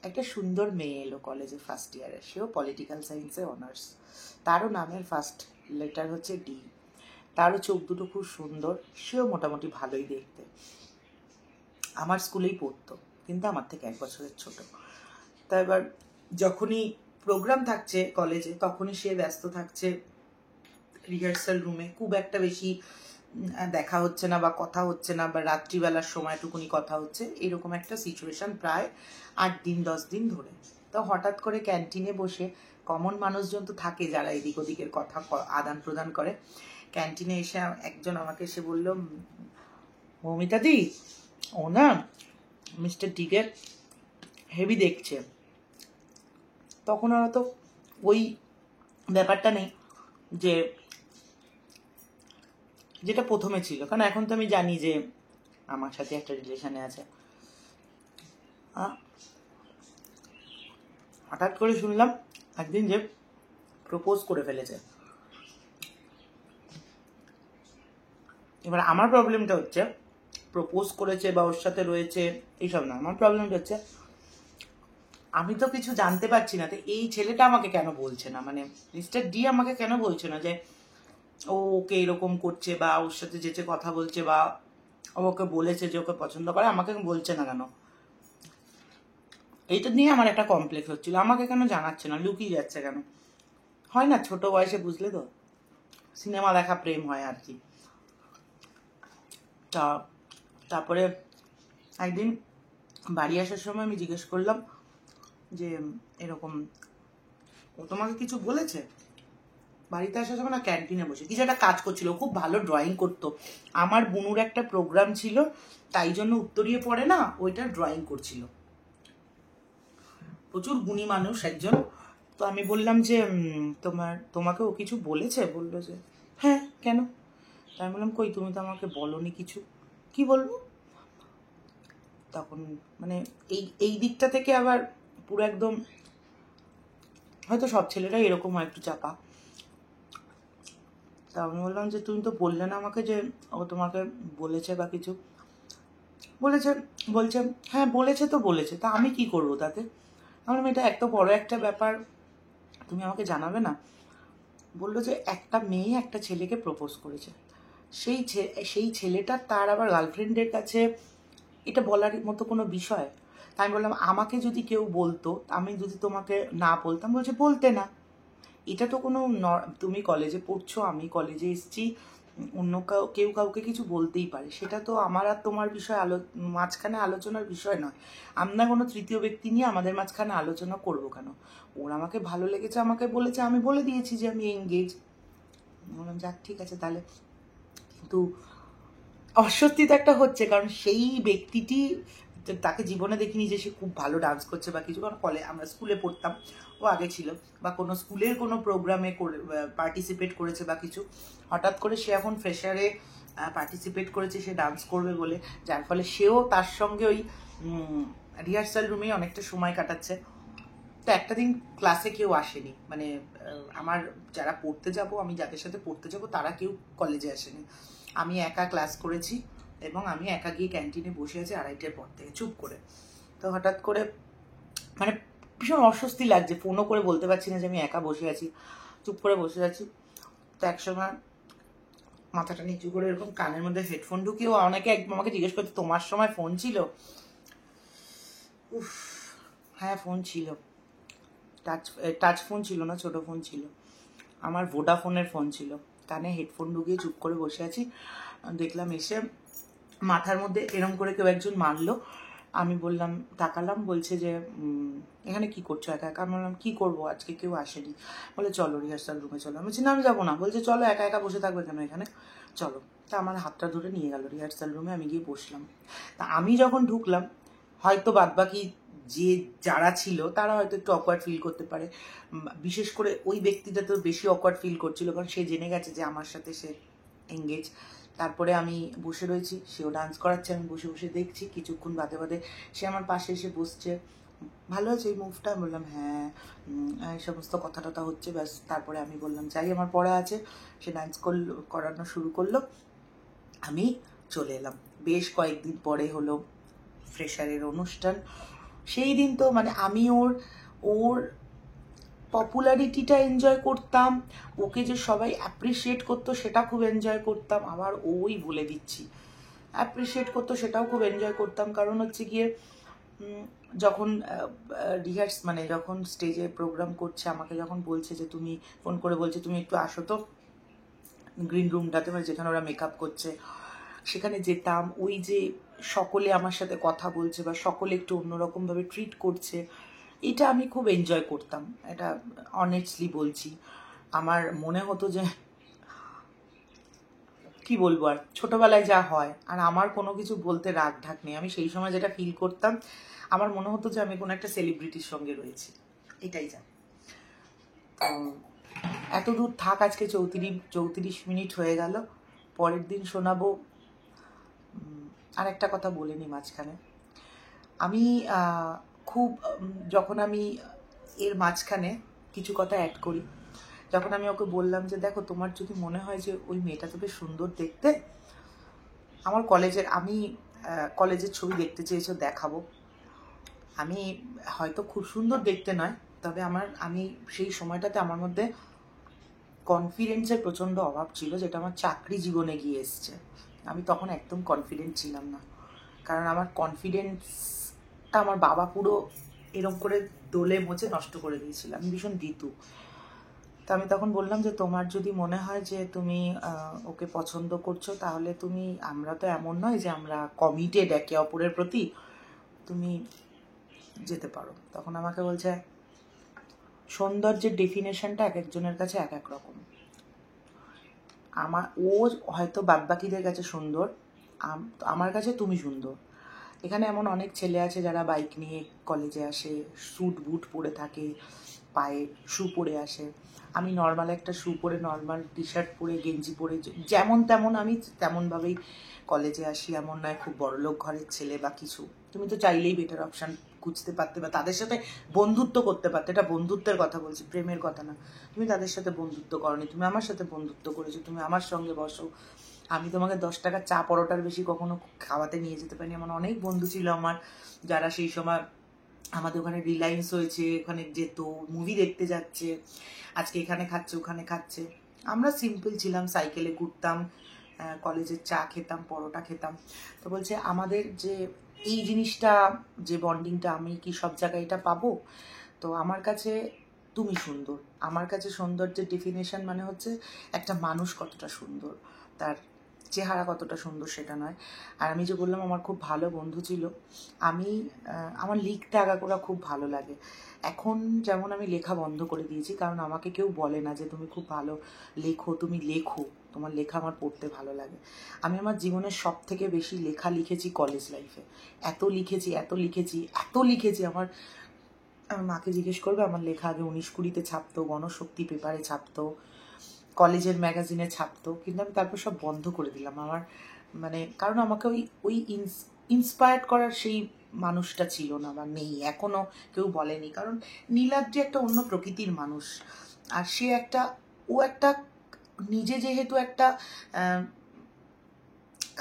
একটা সুন্দর মেয়ে এলো কলেজে ফার্স্ট ইয়ারে, সেও পলিটিক্যাল সায়েন্সে অনার্স, তারও নামের ফার্স্ট লেটার হচ্ছে ডি, তারও চোখ দুটো খুব সুন্দর, সেও মোটামুটি ভালোই দেখতে, আমার স্কুলেই পড়তো কিন্তু আমার থেকে 1 বছরের ছোট। তা এবার যখনই প্রোগ্রাম থাকছে কলেজে তখনই সে ব্যস্ত থাকছে রিহার্সাল রুমে, খুব একটা বেশি দেখা হচ্ছে না বা কথা হচ্ছে না, বা রাত্রিবেলার সময়টুকুনি কথা হচ্ছে, এরকম একটা সিচুয়েশন প্রায় 8 দিন 10 দিন ধরে। তো হঠাৎ করে ক্যান্টিনে বসে, কমন মানুষজন তো থাকে যারা এদিক ওদিকের কথা আদান প্রদান করে, ক্যান্টিনে এসে একজন আমাকে এসে বলল, মৌমিতা দি, ও না মিস্টার ডিকে হেভি দেখছে। তখন আর তো ওই ব্যাপারটা নেই যে যেটা প্রথমে ছিল, কারণ এখন তো আমি জানি যে আমার সাথে একটা রিলেশনে আছে। হঠাৎ করে শুনলাম একদিন যে প্রপোজ করে ফেলেছে। এবার আমার প্রবলেমটা হচ্ছে প্রপোজ করেছে বা ওর সাথে রয়েছে এইসব না, আমার প্রবলেমটা হচ্ছে আমি তো কিছু জানতে পারছি না, তো এই ছেলেটা আমাকে কেন বলছে না, মানে মিস্টার ডি আমাকে কেন বলছে না যে ও ওকে এরকম করছে বা ওর সাথে যেচে কথা বলছে বা ওকে বলেছে যে ওকে পছন্দ করে, আমাকে বলছে না কেন? এইটা নিয়ে আমার একটা কমপ্লেক্স হচ্ছিল, আমাকে কেন জানাচ্ছে না, লুকিয়ে যাচ্ছে কেন, হয় না ছোট বয়সে, বুঝলে তো, সিনেমা দেখা প্রেম হয় আর কি। তা তারপরে একদিন বাড়ি আসার সময় আমি জিজ্ঞেস করলাম যে এরকম ও তোমাকে কিছু বলেছে? বাড়িতে আসার সময় না ক্যান্টিনে বসে কিছু একটা কাজ করছিল, খুব ভালো ড্রয়িং করতো, আমার বুনুর একটা প্রোগ্রাম ছিল তাই জন্য উত্তরীয় পড়ে না, ওইটা ড্রয়িং করছিল, প্রচুর গুণী মানুষ একজন। তো আমি বললাম যে তোমাকে ও কিছু বলেছে? বললো যে হ্যাঁ, কেন? তাই আমি বললাম কই, তুমি তো আমাকে বলোনি কিছু। কি বলবো? তখন মানে এই দিকটা থেকে আবার পুরো একদম, হয়তো সব ছেলেরাই এরকম হয়, একটু চাপা। তা আমি বললাম যে তুমি তো বললে না আমাকে যে ও তোমাকে বলেছে বা কিছু। বলছে হ্যাঁ বলেছে তো বলেছে, তা আমি কি করবো তাতে? আমি বললাম এটা এত বড় একটা ব্যাপার, তুমি আমাকে জানাবে না? বললো যে একটা মেয়ে একটা ছেলেকে প্রপোজ করেছে, সেই ছেলেটার তার আবার গার্লফ্রেন্ডের কাছে এটা বলার মতো কোনো বিষয়? তাই আমি বললাম আমাকে যদি কেউ বলতো, আমি যদি তোমাকে না বলতাম, বলছে বলতে না, এটা তো কোনো তুমি কলেজে পড়ছো, আমি কলেজে এসেছি, অন্য কেউ কাউকে কিছু বলতেই পারে, সেটা তো আমার আর তোমার বিষয় মাঝখানে আলোচনার বিষয় নয়, আমরা কোনো তৃতীয় ব্যক্তি নিয়ে আমাদের মাঝখানে আলোচনা করবো কেন? ওর আমাকে ভালো লেগেছে, আমাকে বলেছে, আমি বলে দিয়েছি যে আমি এঙ্গেজ। বললাম যাক ঠিক আছে তাহলে। কিন্তু অস্বস্তি তো একটা হচ্ছে, কারণ সেই ব্যক্তিটি, তাকে জীবনে দেখিনি যে সে খুব ভালো ডান্স করছে বা কিছু, কারণ আমরা স্কুলে পড়তাম, ও আগে ছিল, বা কোনো স্কুলের কোনো প্রোগ্রামে পার্টিসিপেট করেছে বা কিছু, হঠাৎ করে সে এখন ফ্রেশারে পার্টিসিপেট করেছে, সে ডান্স করবে বলে, যার ফলে সেও তার সঙ্গে ওই রিহার্সাল রুমেই অনেকটা সময় কাটাচ্ছে। তো একটা দিন ক্লাসে কেউ আসেনি, মানে আমার যারা পড়তে যাব, আমি যাদের সাথে পড়তে যাব তারা কেউ কলেজে আসেনি, আমি একা ক্লাস করেছি এবং আমি একা গিয়ে ক্যান্টিনে বসে আছি 2:30টার পর থেকে চুপ করে। তো হঠাৎ করে মানে ভীষণ অস্বস্তি লাগছে, ফোনও করে বলতে পারছি না যে আমি একা বসে আছি, চুপ করে বসে আছি। তো একসময় মাথাটা নিচু করে এরকম কানের মধ্যে হেডফোন ঢুকিয়েও অনেকে আমাকে জিজ্ঞেস করছে তোমার সময় ফোন ছিল? উফ, হ্যাঁ ফোন ছিল, টাচ ফোন ছিল না, ছোট ফোন ছিল, আমার ভোডাফোনের ফোন ছিল, কানে হেডফোন ঢুকিয়ে চুপ করে বসে আছি। দেখলাম এসে মাথার মধ্যে এরম করে কেউ একজন মারলো, আমি বললাম, তাকালাম, বলছে যে এখানে কি করছো একা একা? আমি বললাম কি করবো, আজকে কেউ আসেনি। বলে চলো রিহার্সাল রুমে চলো। আমি বলছি না আমি যাবো না। বলছে চলো, একা একা বসে থাকবে কেন এখানে, চলো। তা আমার হাতটা ধরে নিয়ে গেল রিহার্সাল রুমে, আমি গিয়ে বসলাম। তা আমি যখন ঢুকলাম, হয়তো বাদবাকি যারা ছিল তারা হয়তো একটু অকওয়ার্ড ফিল করতে পারে, বিশেষ করে ওই ব্যক্তিটা তো বেশি অকওয়ার্ড ফিল করছিল, কারণ সে জেনে গেছে যে আমার সাথে সে এঙ্গেজ। তারপরে আমি বসে রয়েছি, সেও ডান্স করাচ্ছে, আমি বসে বসে দেখছি, কিছুক্ষণ বাদে বাদে সে আমার পাশে এসে বসছে, ভালো আছে এই মুভটা? বললাম হ্যাঁ, এই সমস্ত কথা টথা হচ্ছে, ব্যাস। তারপরে আমি বললাম যাই, আমার পড়া আছে। সে ডান্স করানো শুরু করলো, আমি চলে এলাম। বেশ কয়েকদিন পরে হলো ফ্রেশারের অনুষ্ঠান। সেই দিন তো মানে আমি ওর ওর পপুলারিটিটা এনজয় করতাম, ওকে যে সবাই অ্যাপ্রিসিয়েট করতো সেটা খুব এনজয় করতাম, আবার ওই বলে দিচ্ছি অ্যাপ্রিসিয়েট করতো সেটাও খুব এনজয় করতাম। কারণ হচ্ছে গিয়ে যখন মানে যখন স্টেজে প্রোগ্রাম করছে, আমাকে যখন বলছে যে তুমি, ফোন করে বলছে তুমি একটু আসো তো গ্রিন রুমটাতে, মানে যেখানে ওরা মেকআপ করছে, সেখানে যেতাম। ওই যে সকলে আমার সাথে কথা বলছে বা সকলে একটু অন্যরকমভাবে ট্রিট করছে, এটা আমি খুব এনজয় করতাম, এটা অনেস্টলি বলছি। আমার মনে হতো যে কি বলবো, আর ছোটবেলায় যা হয়, আর আমার কোনো কিছু বলতে রাগ ঢাক নেই, আমি সেই সময় যেটা ফিল করতাম, আমার মনে হতো যে আমি কোনো একটা সেলিব্রিটির সঙ্গে রয়েছি, এটাই যা। এত দূর থাক, আজকে 34 মিনিট হয়ে গেল। পরের দিন শোনাবো। আর একটা কথা বলে নি মাঝখানে, আমি খুব যখন আমি এর মাঝখানে কিছু কথা অ্যাড করি, যখন আমি ওকে বললাম যে দেখো তোমার যদি মনে হয় যে ওই মেয়েটা তো বেশ সুন্দর দেখতে, আমার আমি কলেজের ছবি দেখতে চেয়েছো, দেখাবো। আমি হয়তো খুব সুন্দর দেখতে নয়, তবে আমি সেই সময়টাতে আমার মধ্যে কনফিডেন্সের প্রচণ্ড অভাব ছিল, যেটা আমার চাকরি জীবনে গিয়ে এসছে। আমি তখন একদম কনফিডেন্ট ছিলাম না, কারণ আমার কনফিডেন্সটা আমার বাবা পুরো এরকম করে দোলে মোচে নষ্ট করে দিয়েছিল। আমি ভীষণ ভীতু। তো আমি তখন বললাম যে তোমার যদি মনে হয় যে তুমি ওকে পছন্দ করছো, তাহলে তুমি, আমরা তো এমন নয় যে আমরা কমিটেড একে অপরের প্রতি, তুমি যেতে পারো। তখন আমাকে বলছে সৌন্দর্যের ডেফিনেশনটা এক একজনের কাছে এক এক রকম। ও হয়তো বাদবাকিদের কাছে সুন্দর, আমার কাছে তুমি সুন্দর। এখানে এমন অনেক ছেলে আছে যারা বাইক নিয়ে কলেজে আসে, স্যুট বুট পরে থাকে, পায়ে শু পরে আসে। আমি নর্মাল একটা শু পরে, নর্মাল টি শার্ট পরে, গেঞ্জি পরে, যেমন তেমন আমি তেমনভাবেই কলেজে আসি। এমন নয় খুব বড়লোক ঘরের ছেলে বা কিছু। তুমি তো চাইলেই বেটার অপশান খুঁজতে পারতে বা তাদের সাথে বন্ধুত্ব করতে পারতে। এটা বন্ধুত্বের কথা বলছি, প্রেমের কথা না। তুমি তাদের সাথে বন্ধুত্ব করনি, তুমি আমার সাথে বন্ধুত্ব করেছো। তুমি আমার সঙ্গে বসো, আমি তোমাকে 10 টাকার চা পরোটার বেশি কখনো খাওয়াতে নিয়ে যেতে পারিনি। এমন অনেক বন্ধু ছিল আমার যারা সেই সময় আমাদের ওখানে রিলায়েন্স হয়েছে, ওখানে যেত, মুভি দেখতে যাচ্ছে, আজকে এখানে খাচ্ছে ওখানে খাচ্ছে। আমরা সিম্পল ছিলাম, সাইকেলে ঘুরতাম, কলেজের চা খেতাম, পরোটা খেতাম। তো বলছে আমাদের যে এই জিনিসটা, যে বন্ডিংটা, আমি কি সব জায়গায় এটা পাবো? তো আমার কাছে তুমি সুন্দর। আমার কাছে সৌন্দর্যের ডেফিনেশন মানে হচ্ছে একটা মানুষ কতটা সুন্দর, তার চেহারা কতটা সুন্দর সেটা নয়। আর আমি যে বললাম আমার খুব ভালো বন্ধু ছিল, আমার লিখতে আগাগোড়া খুব ভালো লাগে। এখন যেমন আমি লেখা বন্ধ করে দিয়েছি, কারণ আমাকে কেউ বলে না যে তুমি খুব ভালো লেখো, তুমি লেখো, তোমার লেখা আমার পড়তে ভালো লাগে। আমি আমার জীবনের সব থেকে বেশি লেখা লিখেছি কলেজ লাইফে। এত লিখেছি এত লিখেছি এত লিখেছি, আমার মাকে জিজ্ঞেস করবে, আমার লেখা আগে 19-20-তে ছাপতো, গণশক্তি পেপারে ছাপতো, কলেজের ম্যাগাজিনে ছাপতো, কিন্তু আমি তারপর সব বন্ধ করে দিলাম। আমার মানে কারণ আমাকে ওই ওই ইন্সপায়ার্ড করার সেই মানুষটা ছিল না বা নেই, এখনও কেউ বলেনি। কারণ নীলাদ্রি যে একটা অন্য প্রকৃতির মানুষ, আর সে একটা, ও একটা নিজে যেহেতু একটা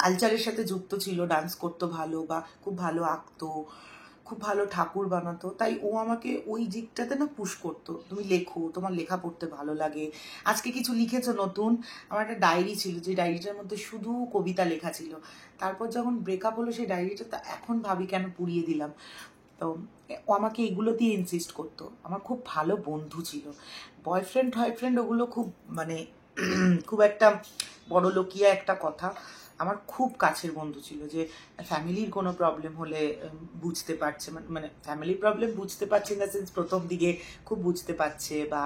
কালচারের সাথে যুক্ত ছিল, ডান্স করতো ভালো বা খুব ভালো আঁকতো, খুব ভালো ঠাকুর বানাতো, তাই ও আমাকে ওই দিকটাতে না পুশ করতো, তুমি লেখো, তোমার লেখা পড়তে ভালো লাগে, আজকে কিছু লিখেছো নতুন। আমার একটা ডায়েরি ছিল, যে ডায়েরিটার মধ্যে শুধু কবিতা লেখা ছিল। তারপর যখন ব্রেকআপ হলো, সেই ডায়েরিটা তো এখন ভাবি কেন পুড়িয়ে দিলাম। তো ও আমাকে এগুলো দিয়ে ইনসিস্ট করতো। আমার খুব ভালো বন্ধু ছিল। বয়ফ্রেন্ড টয়ফ্রেন্ড ওগুলো খুব মানে খুব একটা বড়লোকিয়া একটা কথা। আমার খুব কাছের বন্ধু ছিল, যে ফ্যামিলির কোনো প্রবলেম হলে বুঝতে পারছে, মানে ফ্যামিলির প্রবলেম বুঝতে পারছে ইন দ্য সেন্স প্রথম দিকে খুব বুঝতে পারছে, বা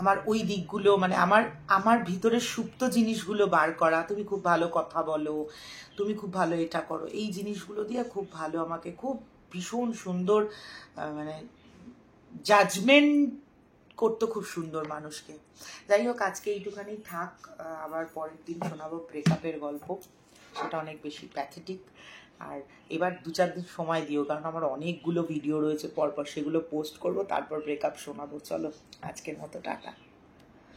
আমার ওই দিকগুলো, মানে আমার ভিতরের সুপ্ত জিনিসগুলো বার করা, তুমি খুব ভালো কথা বলো, তুমি খুব ভালো এটা করো, এই জিনিসগুলো দিয়ে খুব ভালো আমাকে খুব ভীষণ সুন্দর মানে জাজমেন্ট করতো, খুব সুন্দর মানুষকে। যাই হোক, আজকে এইটুখানি থাক। আবার পরের দিন শোনাবো ব্রেকআপের গল্প, সেটা অনেক বেশি প্যাথেটিক। আর এবার 2-4 দিন সময় দিও, কারণ আমার অনেকগুলো ভিডিও রয়েছে পরপর, সেগুলো পোস্ট করব, তারপর ব্রেকআপ শোনাবো। চলো, আজকের মতো টাটা।